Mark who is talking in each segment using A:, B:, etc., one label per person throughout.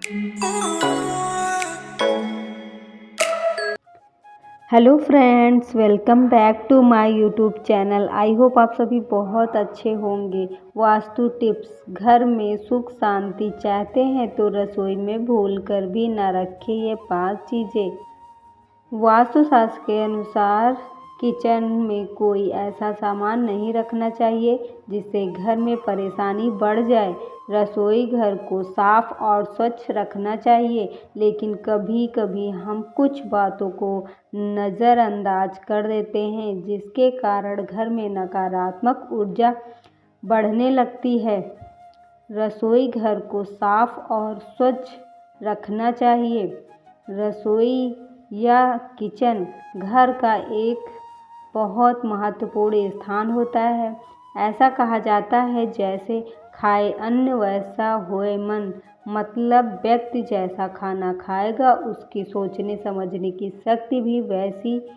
A: Hello friends, welcome back to my YouTube channel. I hope आप सभी बहुत अच्छे होंगे। वास्तु टिप्स। घर में सुख शांति चाहते हैं तो रसोई में भूल कर भी ना रखें ये 5 चीज़ें। वास्तुशास्त्र के अनुसार किचन में कोई ऐसा सामान नहीं रखना चाहिए जिससे घर में परेशानी बढ़ जाए। रसोई घर को साफ और स्वच्छ रखना चाहिए, लेकिन कभी कभी हम कुछ बातों को नज़रअंदाज कर देते हैं जिसके कारण घर में नकारात्मक ऊर्जा बढ़ने लगती है। रसोई घर को साफ और स्वच्छ रखना चाहिए। रसोई या किचन घर का एक बहुत महत्वपूर्ण स्थान होता है। ऐसा कहा जाता है, जैसे खाए अन्न वैसा होए मन। मतलब व्यक्ति जैसा खाना खाएगा उसकी सोचने समझने की शक्ति भी वैसी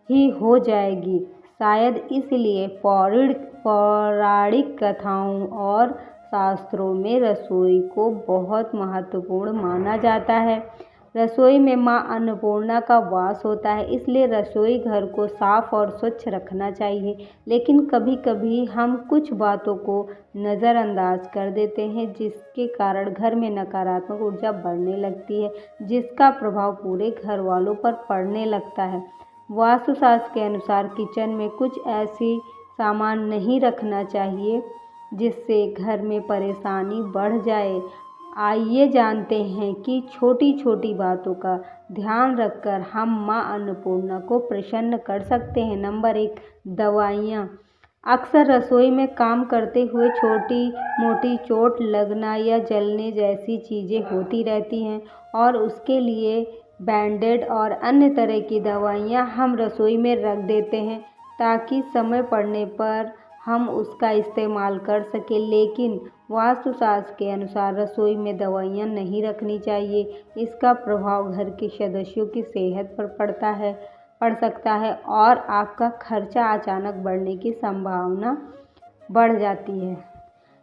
A: ही हो जाएगी। शायद इसलिए पौराणिक कथाओं और शास्त्रों में रसोई को बहुत महत्वपूर्ण माना जाता है। रसोई में मां अन्नपूर्णा का वास होता है, इसलिए रसोई घर को साफ और स्वच्छ रखना चाहिए। लेकिन कभी कभी हम कुछ बातों को नज़रअंदाज कर देते हैं जिसके कारण घर में नकारात्मक ऊर्जा बढ़ने लगती है, जिसका प्रभाव पूरे घर वालों पर पड़ने लगता है। वास्तुशास्त्र के अनुसार किचन में कुछ ऐसी सामान नहीं रखना चाहिए जिससे घर में परेशानी बढ़ जाए। आइए जानते हैं कि छोटी छोटी बातों का ध्यान रखकर हम मां अन्नपूर्णा को प्रसन्न कर सकते हैं। नंबर 1, दवाइयाँ। अक्सर रसोई में काम करते हुए छोटी मोटी चोट लगना या जलने जैसी चीज़ें होती रहती हैं, और उसके लिए बैंडेड और अन्य तरह की दवाइयाँ हम रसोई में रख देते हैं ताकि समय पड़ने पर हम उसका इस्तेमाल कर सकें। लेकिन वास्तुशास्त्र के अनुसार रसोई में दवाइयाँ नहीं रखनी चाहिए। इसका प्रभाव घर के सदस्यों की सेहत पर पड़ सकता है और आपका खर्चा अचानक बढ़ने की संभावना बढ़ जाती है।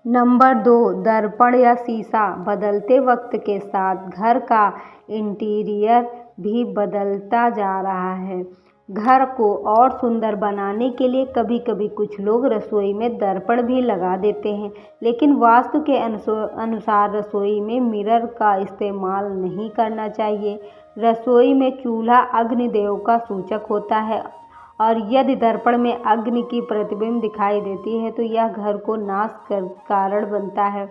A: नंबर 2, दर्पण या शीशा। बदलते वक्त के साथ घर का इंटीरियर भी बदलता जा रहा है। घर को और सुंदर बनाने के लिए कभी कभी कुछ लोग रसोई में दर्पण भी लगा देते हैं, लेकिन वास्तु के अनुसार रसोई में मिरर का इस्तेमाल नहीं करना चाहिए। रसोई में चूल्हा अग्निदेव का सूचक होता है, और यदि दर्पण में अग्नि की प्रतिबिंब दिखाई देती है तो यह घर को नाश का कारण बनता है।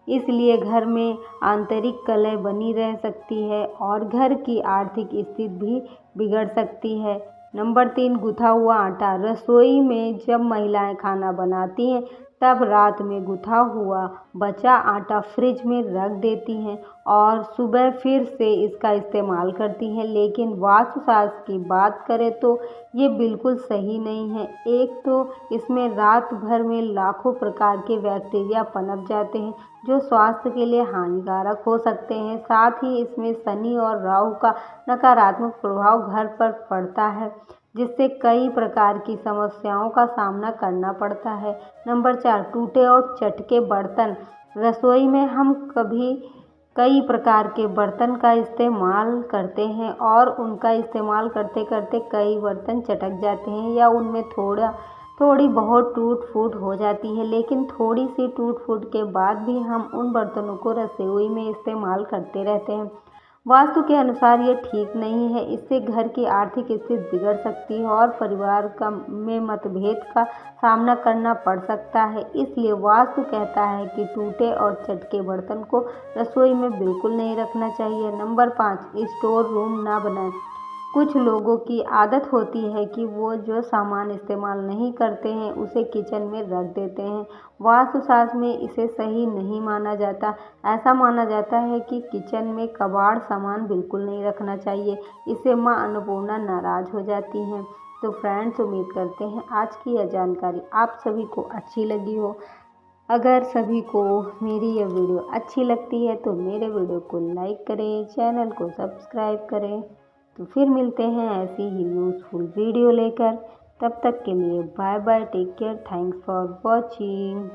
A: इसलिए घर में आंतरिक कलह बनी रह सकती है और घर की आर्थिक स्थिति भी बिगड़ सकती है। नंबर 3, गुथा हुआ आटा। रसोई में जब महिलाएं खाना बनाती हैं तब रात में गुथा हुआ बचा आटा फ्रिज में रख देती हैं और सुबह फिर से इसका इस्तेमाल करती हैं, लेकिन वास्तुशास्त्र की बात करें तो ये बिल्कुल सही नहीं है। एक तो इसमें रात भर में लाखों प्रकार के बैक्टीरिया पनप जाते हैं जो स्वास्थ्य के लिए हानिकारक हो सकते हैं। साथ ही इसमें शनि और राहु का नकारात्मक प्रभाव घर पर पड़ता है, जिससे कई प्रकार की समस्याओं का सामना करना पड़ता है। नंबर 4, टूटे और चटके बर्तन। रसोई में हम कई प्रकार के बर्तन का इस्तेमाल करते हैं और उनका इस्तेमाल करते करते कई बर्तन चटक जाते हैं या उनमें थोड़ी बहुत टूट फूट हो जाती है, लेकिन थोड़ी सी टूट फूट के बाद भी हम उन बर्तनों को रसोई में इस्तेमाल करते रहते हैं। वास्तु के अनुसार ये ठीक नहीं है। इससे घर की आर्थिक स्थिति बिगड़ सकती है और परिवार में मतभेद का सामना करना पड़ सकता है। इसलिए वास्तु कहता है कि टूटे और चटके बर्तन को रसोई में बिल्कुल नहीं रखना चाहिए। नंबर 5, स्टोर रूम ना बनाएं। कुछ लोगों की आदत होती है कि वो जो सामान इस्तेमाल नहीं करते हैं उसे किचन में रख देते हैं। वास्तुशास्त्र में इसे सही नहीं माना जाता। ऐसा माना जाता है कि किचन में कबाड़ सामान बिल्कुल नहीं रखना चाहिए। इससे मां अन्नपूर्णा नाराज हो जाती हैं। तो फ्रेंड्स, उम्मीद करते हैं आज की यह जानकारी आप सभी को अच्छी लगी हो। अगर सभी को मेरी यह वीडियो अच्छी लगती है तो मेरे वीडियो को लाइक करें, चैनल को सब्सक्राइब करें। तो फिर मिलते हैं ऐसी ही यूज़फुल वीडियो लेकर। तब तक के लिए bye bye, take care, thanks for watching.